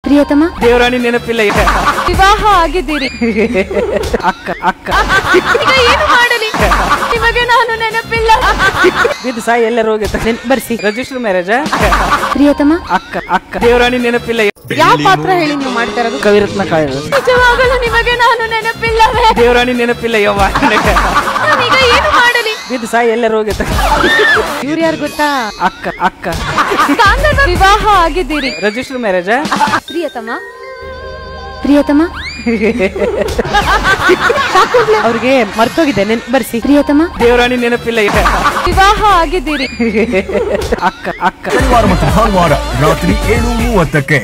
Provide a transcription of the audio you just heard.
ಪ್ರಿಯತಮ ದೇವರಾಣಿ ನೆನಪಿಲ್ಲ. ವಿವಾಹ ಆಗಿದ್ದೀರಿ. ಅಕ್ಕ ಅಕ್ಕ ಈಗ ಏನು ಮಾಡಲಿ? ನಿಮಗೆ ನಾನು ನೆನಪಿಲ್ಲ. ಬಿದ್ದು ಸಾಯಿ ಎಲ್ಲರೂ ಹೋಗುತ್ತೆ. ಬರ್ಸಿ. Register marriage. ಪ್ರಿಯತಮ ಅಕ್ಕ ಅಕ್ಕ ದೇವರಾಣಿ ನೆನಪಿಲ್ಲ. ಯಾವ ಪಾತ್ರ ಹೇಳಿ ನೀವು ಮಾಡ್ತಾ ಇರೋದು? ಕವಿರತ್ನ ಕಾಯ್ದು. ನಿಜವಾಗಲೂ ನಿಮಗೆ ನಾನು ನೆನಪಿಲ್ಲವೇ? ದೇವರಾಣಿ ನೆನಪಿಲ್ಲ ಯವ್ವ. ನಾನೀಗ ಏನು ಮಾಡಲಿ? ಬಿದ್ದು ಸಾಯಿ ಎಲ್ಲರೂ ಹೋಗುತ್ತೆ. ಇವ್ರು ಯಾರು ಗೊತ್ತಾ? ಅಕ್ಕ ಅಕ್ಕ ಕಾಂತದ ವಿವಾಹ ಆಗಿದ್ದೀರಿ. Register marriage. ಪ್ರಿಯತಮ ಪ್ರಿಯತಮ ಅವ್ರಿಗೆ ಮರ್ತೋಗಿದೆ, ಬರ್ಸಿ. ಪ್ರಿಯತಮ ದೇವರಾಣಿ ನೆನಪಿಲ್ಲ. ವಿವಾಹ ಆಗಿದ್ದೀರಿ. ಅಕ್ಕ ಅಕ್ಕ ಶನಿವಾರ ಮತ್ತು ಭಾನುವಾರ ರಾತ್ರಿ 7:30ಕ್ಕೆ.